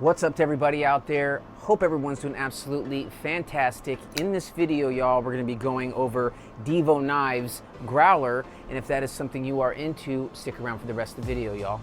What's up to everybody out there? Hope everyone's doing absolutely fantastic. In this video, y'all, we're going to be going over Devo knives, Growler, and if that is something you are into, stick around for the rest of the video, y'all.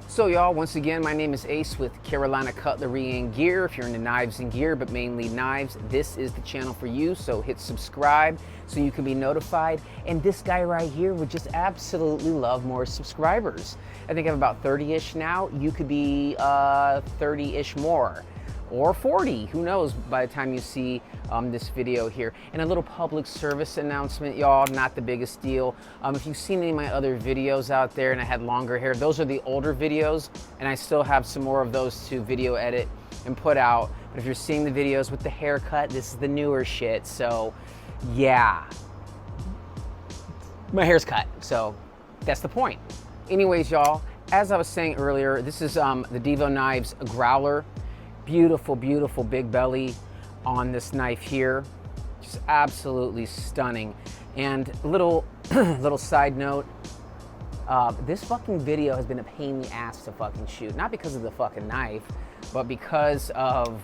So y'all, once again, my name is Ace with Carolina Cutlery and Gear. If you're into knives and gear, but mainly knives, this is the channel for you. So hit subscribe so you can be notified. And this guy right here would just absolutely love more subscribers. I think I have about 30-ish now. You could be 30-ish more. Or 40, who knows by the time you see this video here. And a little public service announcement, y'all, not the biggest deal. If you've seen any of my other videos out there and I had longer hair, those are the older videos, and I still have some more of those to video edit and put out. But if you're seeing the videos with the haircut, this is the newer shit, so yeah. My hair's cut, so that's the point. Anyways, y'all, as I was saying earlier, this is the Devo Knives Growler. Beautiful, beautiful big belly on this knife here. Just absolutely stunning. And little side note, this fucking video has been a pain in the ass to fucking shoot. Not because of the fucking knife, but because of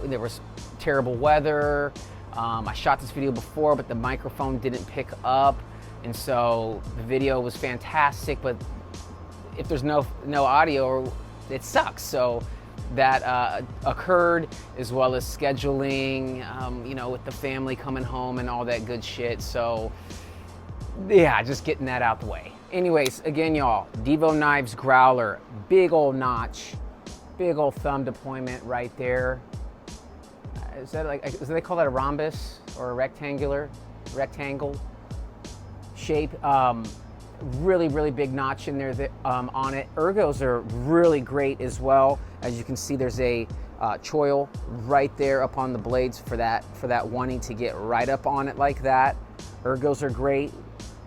there was terrible weather. I shot this video before, but the microphone didn't pick up. And so the video was fantastic, but if there's no audio, it sucks. So that occurred, as well as scheduling, you know, with the family coming home and all that good shit. So yeah, just getting that out the way. Anyways, again, y'all, Devo Knives Growler, big old notch, big old thumb deployment right there. Is that like, do they call that a rhombus or a rectangle shape? Really, really big notch in there on it. Ergos are really great as well. As you can see, there's a choil right there up on the blades for that wanting to get right up on it like that. Ergos are great,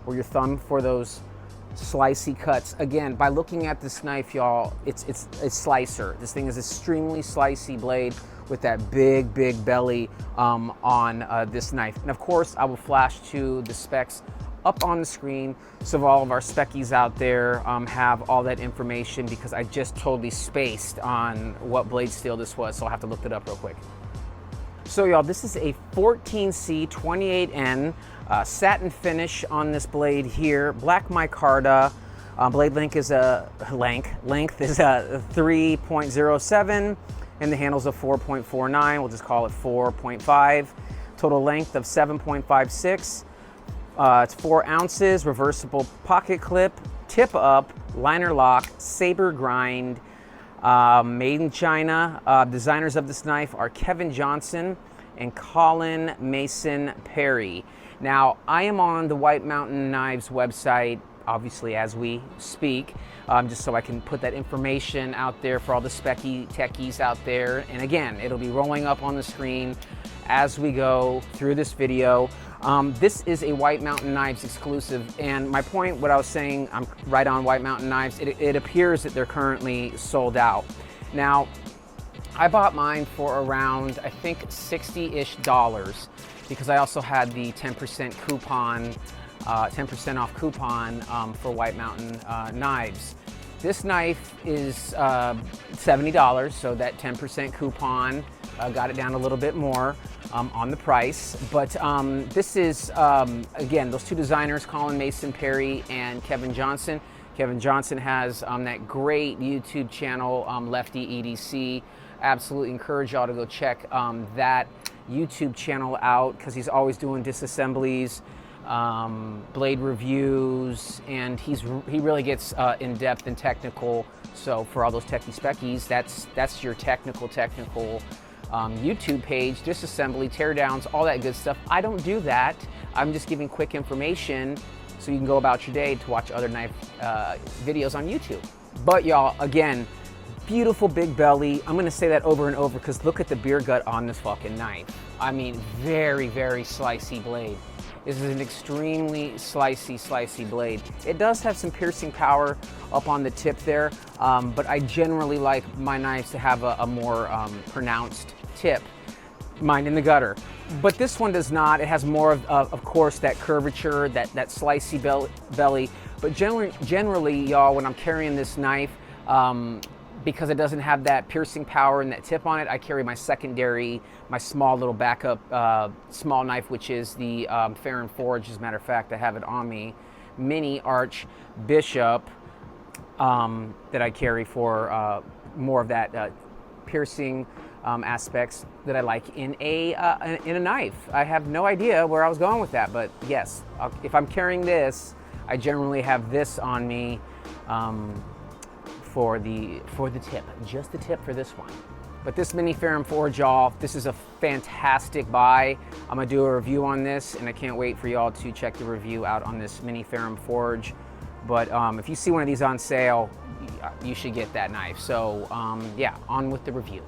or your thumb for those slicey cuts. Again, by looking at this knife, y'all, it's a slicer. This thing is extremely slicey blade with that big belly on this knife. And of course, I will flash to the specs up on the screen, so all of our speckies out there have all that information, because I just totally spaced on what blade steel this was, so I'll have to look it up real quick. So y'all, this is a 14C 28N satin finish on this blade here, black micarta. Blade length is a 3.07, and the handle's a 4.49. We'll just call it 4.5. Total length of 7.56. It's 4 ounces, reversible pocket clip, tip up, liner lock, saber grind, made in China. Designers of this knife are Kevin Johnson and Colin Mason Perry. Now, I am on the White Mountain Knives website, obviously, as we speak, just so I can put that information out there for all the specky techies out there. And again, it'll be rolling up on the screen as we go through this video. This is a White Mountain Knives exclusive, and my point, what I was saying, I'm right on White Mountain Knives, it appears that they're currently sold out. Now, I bought mine for around, I think, $60-ish, because I also had the 10% coupon, 10% off coupon for White Mountain Knives. This knife is $70, so that 10% coupon got it down a little bit more on the price. But this is, again, those two designers, Colin Mason Perry and Kevin Johnson. Kevin Johnson has that great YouTube channel, Lefty EDC. Absolutely encourage y'all to go check that YouTube channel out, because he's always doing disassemblies, blade reviews, and he really gets in-depth and technical. So for all those techie speckies, that's your technical YouTube page, disassembly, teardowns, all that good stuff. I don't do that. I'm just giving quick information so you can go about your day to watch other knife videos on YouTube. But y'all, again, beautiful big belly. I'm gonna say that over and over, because look at the beer gut on this fucking knife. I mean, very, very slicey blade. This is an extremely slicey blade. It does have some piercing power up on the tip there, but I generally like my knives to have a more pronounced tip, mine in the gutter. But this one does not. It has more of course, that curvature, that slicey belly. But generally, y'all, when I'm carrying this knife, because it doesn't have that piercing power and that tip on it, I carry my secondary, my small little backup small knife, which is the Fair and Forge. As a matter of fact, I have it on me. Mini Arch Bishop that I carry for more of that piercing aspects that I like in a knife. I have no idea where I was going with that, but yes, if I'm carrying this, I generally have this on me for the tip, just the tip for this one. But this mini Fair and Forge, y'all, this is a fantastic buy. I'm gonna do a review on this, and I can't wait for y'all to check the review out on this mini Fair and Forge. But if you see one of these on sale, you should get that knife. So yeah, on with the review.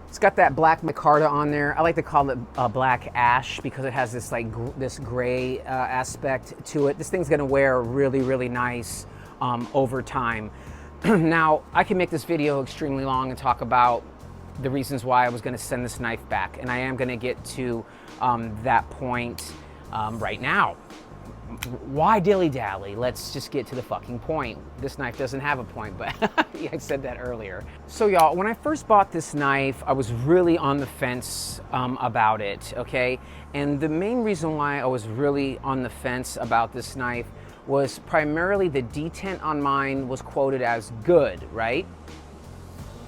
It's got that black micarta on there. I like to call it black ash because it has this like this gray aspect to it. This thing's gonna wear really, really nice over time. Now, I can make this video extremely long and talk about the reasons why I was gonna send this knife back, and I am gonna get to that point right now. Why dilly-dally? Let's just get to the fucking point. This knife doesn't have a point, but yeah, I said that earlier. So y'all, when I first bought this knife, I was really on the fence about it, okay? And the main reason why I was really on the fence about this knife was primarily the detent on mine was quoted as good, right?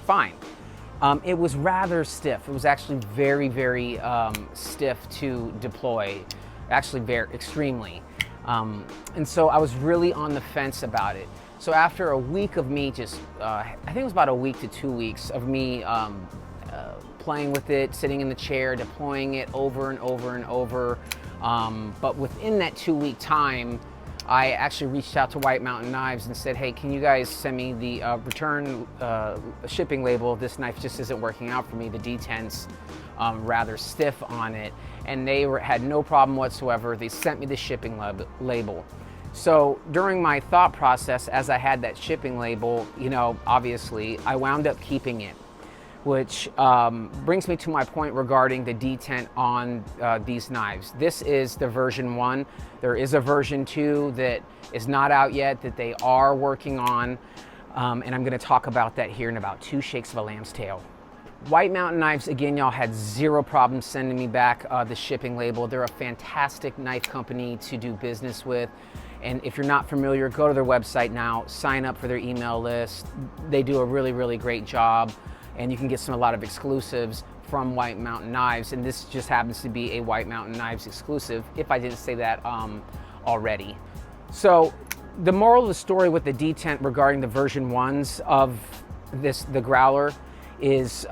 Fine. It was rather stiff. It was actually very, very stiff to deploy, actually very extremely. And so I was really on the fence about it. So after a week of me just, I think it was about a week to 2 weeks of me playing with it, sitting in the chair, deploying it over and over and over. But within that 2 week time, I actually reached out to White Mountain Knives and said, hey, can you guys send me the return shipping label? This knife just isn't working out for me. The detent's rather stiff on it. And they had no problem whatsoever. They sent me the shipping label. So during my thought process, as I had that shipping label, you know, obviously, I wound up keeping it, which brings me to my point regarding the detent on these knives. This is the version 1. There is a version 2 that is not out yet that they are working on, and I'm gonna talk about that here in about 2 shakes of a lamb's tail. White Mountain Knives, again, y'all, had zero problem sending me back the shipping label. They're a fantastic knife company to do business with. And if you're not familiar, go to their website now, sign up for their email list. They do a really, really great job. And you can get a lot of exclusives from White Mountain Knives. And this just happens to be a White Mountain Knives exclusive, if I didn't say that already. So the moral of the story with the detent regarding the version 1s of the Growler is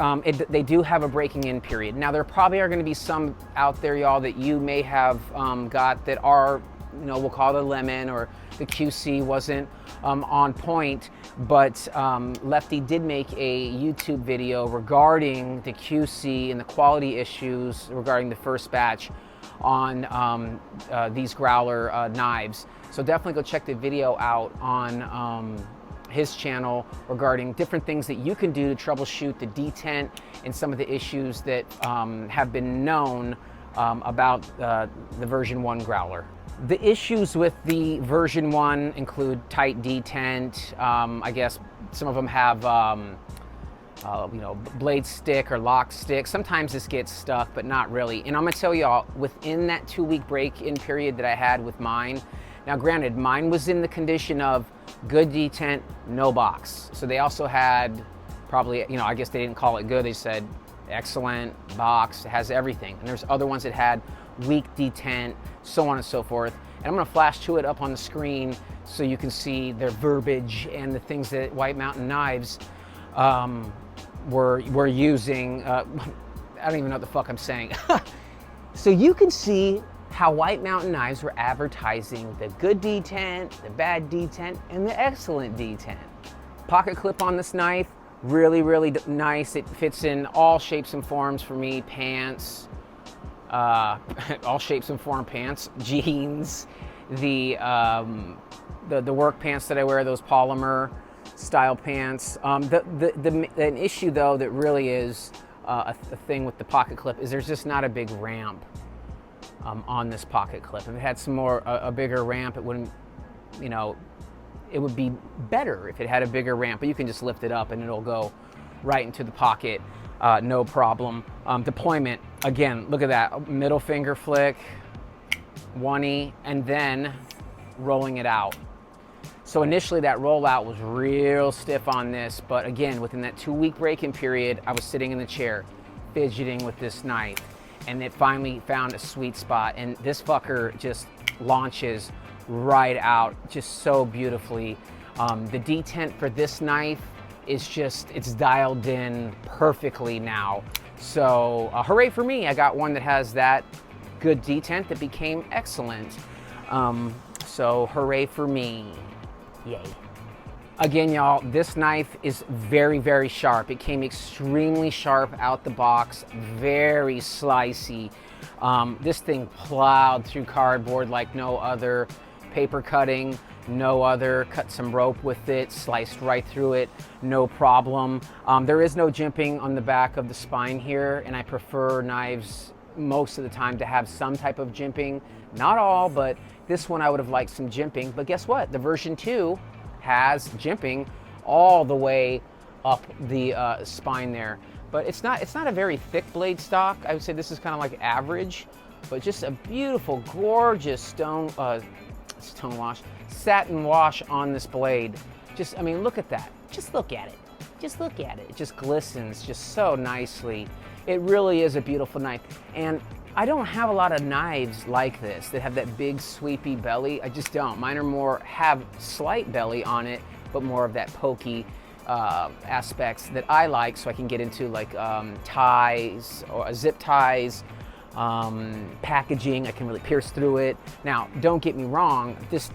they do have a breaking in period. Now there probably are going to be some out there, y'all, that you may have got that are, you know, we'll call it a lemon, or the QC wasn't on point, but Lefty did make a YouTube video regarding the QC and the quality issues regarding the first batch on these Growler knives. So definitely go check the video out on his channel regarding different things that you can do to troubleshoot the detent and some of the issues that have been known about the version 1 Growler. The issues with the version 1 include tight detent. I guess some of them have you know, blade stick or lock stick. Sometimes this gets stuck, but not really. And I'm gonna tell y'all, within that 2 week break-in period that I had with mine, now granted, mine was in the condition of good detent, no box. So they also had probably, you know, I guess they didn't call it good. They said excellent, box, it has everything. And there's other ones that had weak detent, so on and so forth. And I'm gonna flash to it up on the screen so you can see their verbiage and the things that White Mountain Knives were using. I don't even know what the fuck I'm saying. So you can see how White Mountain Knives were advertising the good detent, the bad detent, and the excellent detent. Pocket clip on this knife, really, really nice. It fits in all shapes and forms for me. Pants, all shapes and form pants, jeans, the work pants that I wear, those polymer style pants. An issue though that really is a thing with the pocket clip is there's just not a big ramp on this pocket clip. If it had a bigger ramp, it wouldn't, you know, it would be better if it had a bigger ramp, but you can just lift it up and it'll go right into the pocket, no problem. Deployment, again, look at that, middle finger flick, 1E, and then rolling it out. So initially that rollout was real stiff on this, but again, within that 2-week break-in period, I was sitting in the chair, fidgeting with this knife, and it finally found a sweet spot, and this fucker just launches right out just so beautifully. The detent for this knife is just, it's dialed in perfectly now. So hooray for me, I got one that has that good detent that became excellent. So hooray for me, yay. Again, y'all, this knife is very, very sharp. It came extremely sharp out the box, very slicey. This thing plowed through cardboard like no other. Paper cutting, no other. Cut some rope with it, sliced right through it, no problem. There is no jimping on the back of the spine here, and I prefer knives most of the time to have some type of jimping. Not all, but this one I would have liked some jimping. But guess what? The version 2 has jimping all the way up the spine there. But it's not a very thick blade stock. I would say this is kind of like average, but just a beautiful, gorgeous satin wash on this blade. Just, I mean, look at that. Just look at it. Just look at it. It just glistens just so nicely. It really is a beautiful knife. And I don't have a lot of knives like this that have that big sweepy belly. I just don't. Mine are more, have slight belly on it, but more of that pokey aspects that I like, so I can get into like ties or zip ties, packaging. I can really pierce through it. Now, don't get me wrong, it's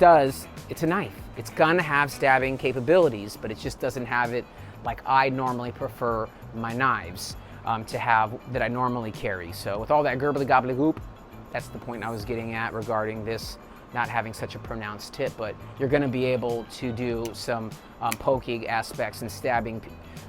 a knife. It's gonna have stabbing capabilities, but it just doesn't have it like I normally prefer my knives to have, that I normally carry. So with all that gerbly gobbly goop, that's the point I was getting at regarding this not having such a pronounced tip, but you're gonna be able to do some poking aspects and stabbing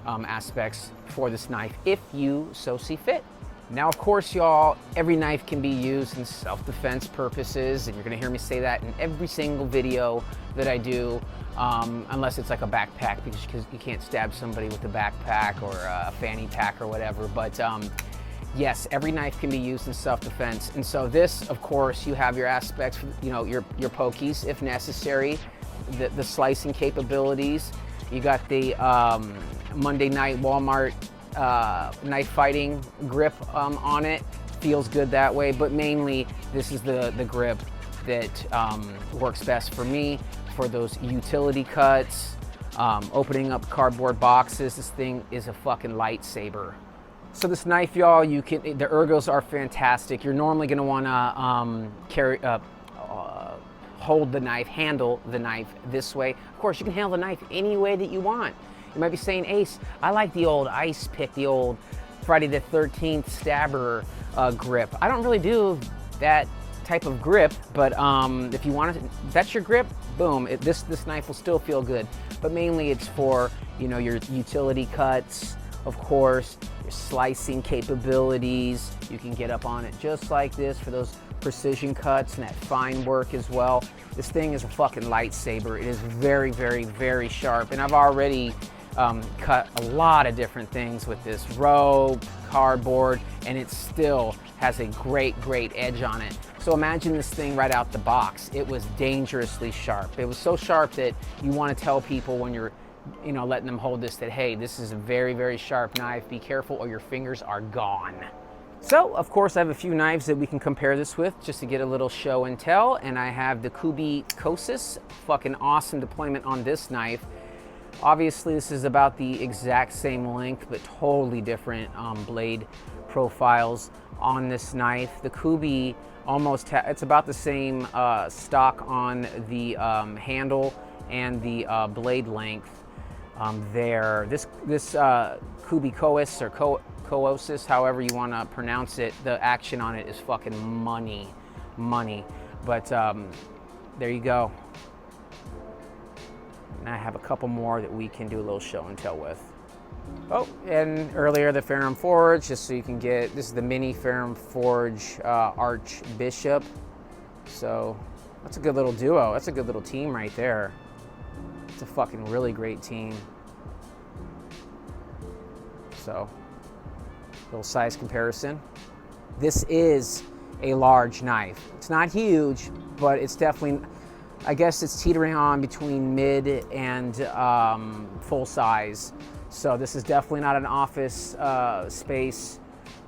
aspects for this knife if you so see fit. Now, of course, y'all, every knife can be used in self-defense purposes, and you're gonna hear me say that in every single video that I do, unless it's like a backpack, because you can't stab somebody with a backpack or a fanny pack or whatever. But yes, every knife can be used in self-defense. And so this, of course, you have your aspects, you know, your pokies if necessary, the slicing capabilities. You got the Monday Night Walmart knife fighting grip on it. Feels good that way, but mainly this is the grip that works best for me for those utility cuts, opening up cardboard boxes. This thing is a fucking lightsaber. So this knife, y'all, the ergos are fantastic. You're normally gonna wanna hold the knife, handle the knife this way. Of course, you can handle the knife any way that you want. You might be saying, Ace, I like the old ice pick, the old Friday the 13th stabber grip. I don't really do that type of grip, but if you want to, that's your grip, boom, this knife will still feel good. But mainly it's for, you know, your utility cuts, of course, your slicing capabilities. You can get up on it just like this for those precision cuts and that fine work as well. This thing is a fucking lightsaber. It is very, very, very sharp, and I've already cut a lot of different things with this rope, cardboard, and it still has a great, great edge on it. So imagine this thing right out the box. It was dangerously sharp. It was so sharp that you want to tell people when you're, you know, letting them hold this that, hey, this is a very, very sharp knife. Be careful or your fingers are gone. So, of course, I have a few knives that we can compare this with just to get a little show and tell. And I have the Kubikosis, fucking awesome deployment on this knife. Obviously, this is about the exact same length, but totally different blade profiles on this knife. The Kubi it's about the same stock on the handle and the blade length there. This Kubikosis or Koosis, however you want to pronounce it, the action on it is fucking money. But there you go. And I have a couple more that we can do a little show and tell with. Oh, and earlier the Ferrum Forge, just so you can get, this is the mini Ferrum Forge Archbishop. So that's a good little duo. That's a good little team right there. It's a fucking really great team. So, little size comparison. This is a large knife. It's not huge, but it's definitely, I guess it's teetering on between mid and full size. So this is definitely not an office space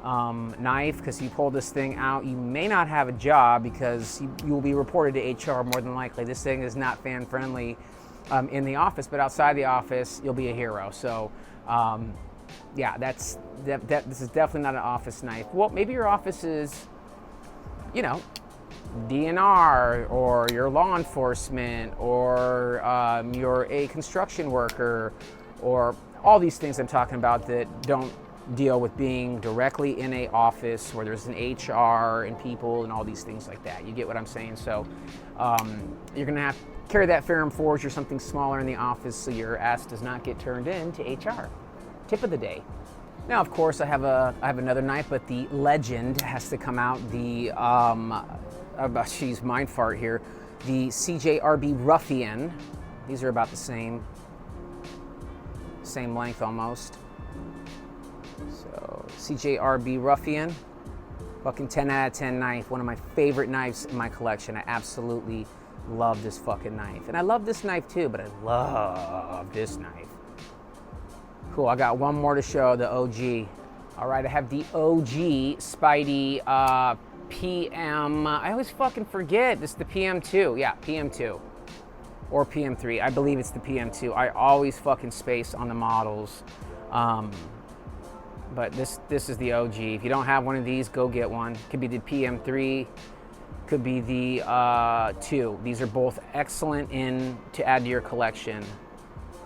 knife, because you pull this thing out, you may not have a job because you will be reported to HR more than likely. This thing is not fan friendly in the office, but outside the office, you'll be a hero. So yeah, this is definitely not an office knife. Well, maybe your office is, you know, DNR, or you're law enforcement, or you're a construction worker, or all these things I'm talking about that don't deal with being directly in a office where there's an HR and people and all these things like that. You get what I'm saying? So you're gonna have to carry that ferrum forge or something smaller in the office so your ass does not get turned in to HR. Tip of the day. Now, of course, I have another knife, but the legend has to come out. The geez, mind fart here. The CJRB Ruffian. These are about the same length almost. So CJRB Ruffian, fucking 10 out of 10 knife. One of my favorite knives in my collection. I absolutely love this fucking knife, and I love this knife too. But I love this knife. Cool, I got one more to show, the OG. All right, I have the OG Spidey PM. I always fucking forget. This is the PM2. Yeah, PM2. Or PM3. I believe it's the PM2. I always fucking space on the models. But this is the OG. If you don't have one of these, go get one. Could be the PM3. Could be the 2. These are both excellent to add to your collection,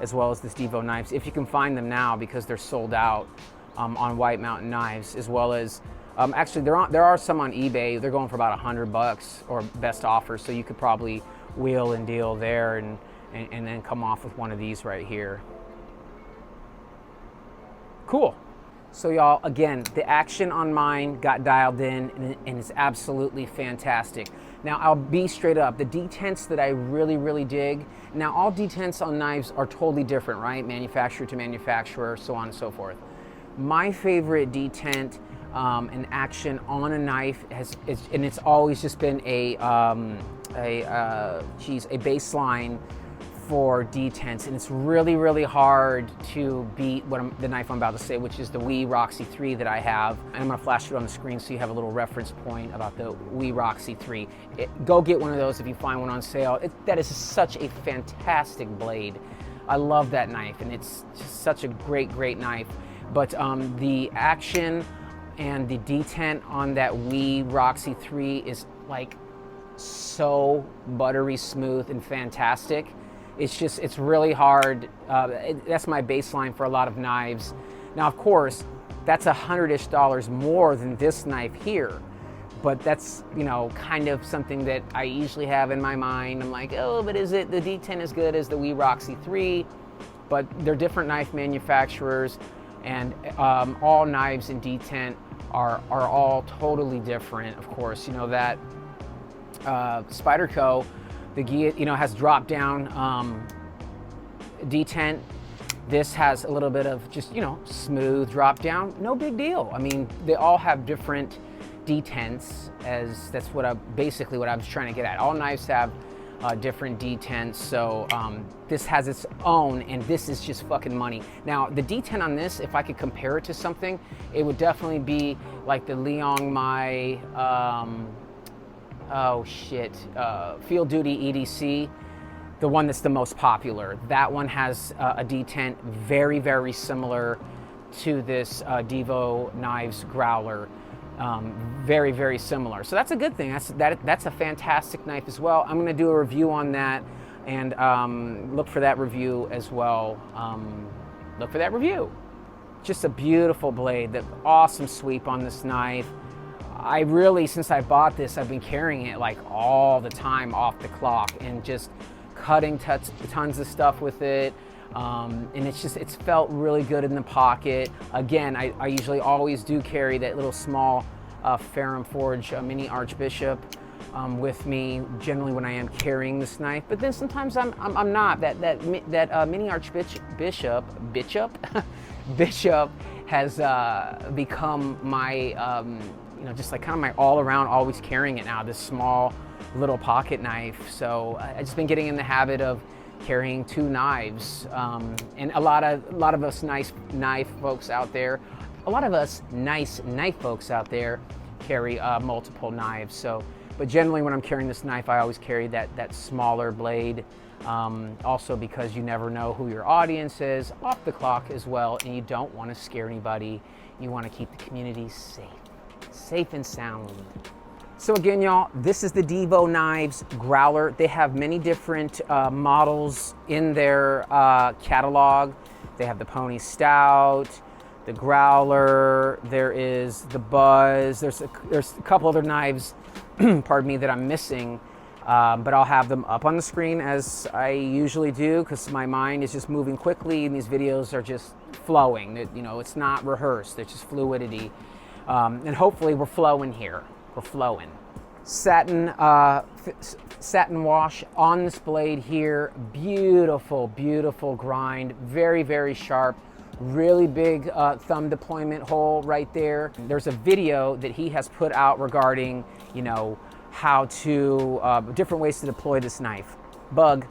as well as this Devo knives, if you can find them now, because they're sold out on White Mountain Knives, as well as actually there are some on eBay. They're going for about $100 or best offer, so you could probably wheel and deal there and then come off with one of these right here. Cool. So y'all, again, the action on mine got dialed in, and it's absolutely fantastic. Now, I'll be straight up. The detents that I really, really dig. Now, all detents on knives are totally different, right? Manufacturer to manufacturer, so on and so forth. My favorite detent and action on a knife and it's always just been a baseline for detents, and it's really, really hard to beat the knife I'm about to say, which is the Wee Roxy 3 that I have. And I'm gonna flash it on the screen so you have a little reference point about the Wee Roxy 3. Go get one of those if you find one on sale. That is such a fantastic blade. I love that knife, and it's just such a great, great knife. But the action and the detent on that Wee Roxy 3 is like so buttery smooth and fantastic. It's really hard. That's my baseline for a lot of knives. Now, of course, that's $100-ish more than this knife here. But that's, you know, kind of something that I usually have in my mind. I'm like, oh, but is it the detent as good as the Wee Roxy 3? But they're different knife manufacturers, and all knives in detent are all totally different. Of course, you know that Spyderco, the Gia, you know, has drop down detent. This has a little bit of just, you know, smooth drop down. No big deal. I mean, they all have different detents, as that's basically what I was trying to get at. All knives have different detents, so this has its own, and this is just fucking money. Now, the detent on this, if I could compare it to something, it would definitely be like the Liang Mai Field Duty EDC, the one that's the most popular. That one has a detent very, very similar to this Devo Knives Growler. Very, very similar. So that's a good thing. That's a fantastic knife as well. I'm going to do a review on that, and look for that review as well. Look for that review. Just a beautiful blade. The awesome sweep on this knife. I really, since I bought this, I've been carrying it like all the time off the clock and just cutting tons of stuff with it. And it's felt really good in the pocket. Again, I usually always do carry that little small Ferrum Forge mini Archbishop with me, generally when I am carrying this knife. But then sometimes I'm not. That mini Archbishop Bishop has become my, you know, just like kind of my all around, always carrying it now, this small little pocket knife. So I've just been getting in the habit of carrying 2 knives. And a lot of us nice knife folks out there carry multiple knives. So, but generally when I'm carrying this knife, I always carry that smaller blade. Also because you never know who your audience is, off the clock as well, and you don't want to scare anybody. You want to keep the community safe and sound. So again, y'all, this is the Devo Knives Growler. They have many different models in their catalog. They have the Pony Stout, the Growler, there is the Buzz, there's a couple other knives, pardon me, that I'm missing, but I'll have them up on the screen as I usually do, because my mind is just moving quickly and these videos are just flowing. You know, it's not rehearsed, it's just fluidity. And hopefully we're flowing here. We're flowing. Satin wash on this blade here. Beautiful, beautiful grind. Very, very sharp. Really big thumb deployment hole right there. There's a video that he has put out regarding, you know, how to, different ways to deploy this knife. Bug.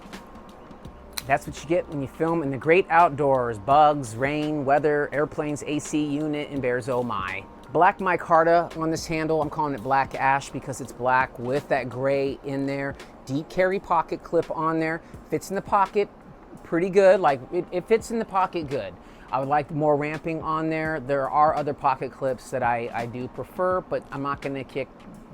That's what you get when you film in the great outdoors. Bugs, rain, weather, airplanes, AC unit, and bears, oh my. Black micarta on this handle. I'm calling it black ash because it's black with that gray in there. Deep carry pocket clip on there. Fits in the pocket pretty good. Like it fits in the pocket good. I would like more ramping on there. There are other pocket clips that I do prefer, but I'm not gonna kick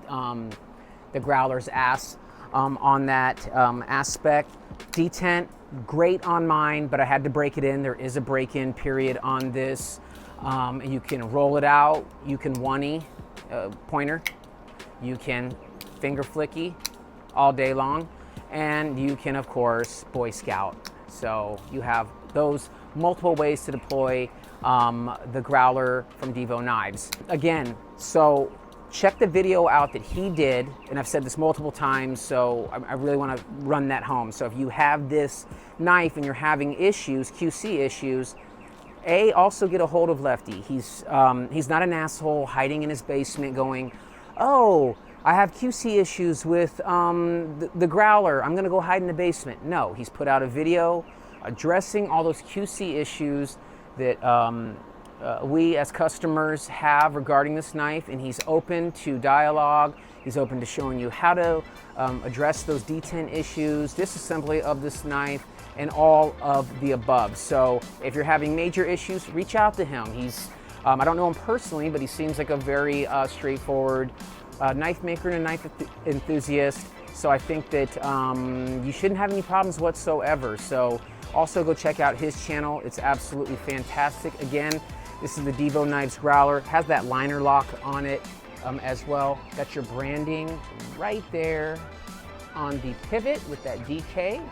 the Growler's ass on that aspect. Detent, great on mine, but I had to break it in. There is a break-in period on this. You can roll it out, you can one-y, pointer, you can finger flicky all day long, and you can, of course, Boy Scout. So you have those multiple ways to deploy the Growler from Devo Knives. Again, so check the video out that he did, and I've said this multiple times, so I really want to run that home. So if you have this knife and you're having issues, QC issues, also get a hold of Lefty. He's not an asshole hiding in his basement going, oh, I have QC issues with the Growler, I'm gonna go hide in the basement. No, he's put out a video addressing all those QC issues that we as customers have regarding this knife, and he's open to dialogue. He's open to showing you how to address those detent issues, disassembly of this knife, and all of the above. So if you're having major issues, reach out to him. He's, I don't know him personally, but he seems like a very straightforward knife maker and a knife enthusiast. So I think that you shouldn't have any problems whatsoever. So also go check out his channel. It's absolutely fantastic. Again, this is the Devo Knives Growler. Has that liner lock on it as well. Got your branding right there on the pivot with that DK.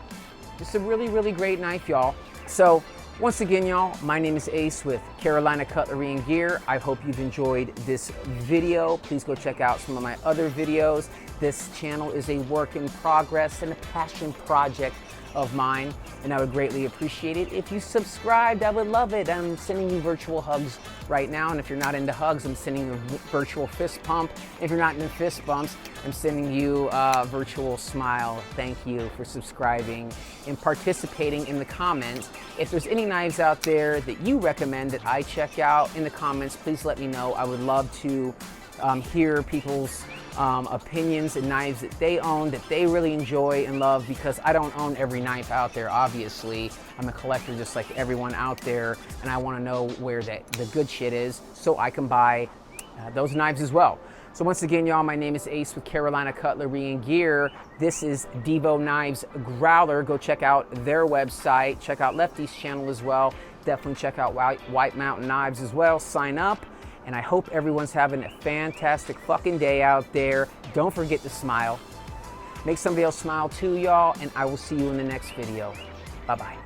Just a really, really great knife, y'all. So once again, y'all, my name is Ace with Carolina Cutlery and Gear. I hope you've enjoyed this video. Please go check out some of my other videos. This channel is a work in progress and a passion project of mine, and I would greatly appreciate it if you subscribed. I would love it. I'm sending you virtual hugs right now, and if you're not into hugs, I'm sending you a virtual fist pump. If you're not into fist bumps, I'm sending you a virtual smile. Thank you for subscribing and participating in the comments. If there's any knives out there that you recommend that I check out in the comments, please let me know. I would love to hear people's opinions and knives that they own, that they really enjoy and love, because I don't own every knife out there, obviously. I'm a collector just like everyone out there, and I want to know where the good shit is so I can buy those knives as well. So once again, y'all, my name is Ace with Carolina Cutlery and Gear. This is Devo Knives Growler. Go check out their website. Check out Lefty's channel as well. Definitely check out White Mountain Knives as well. Sign up. And I hope everyone's having a fantastic fucking day out there. Don't forget to smile. Make somebody else smile too, y'all. And I will see you in the next video. Bye-bye.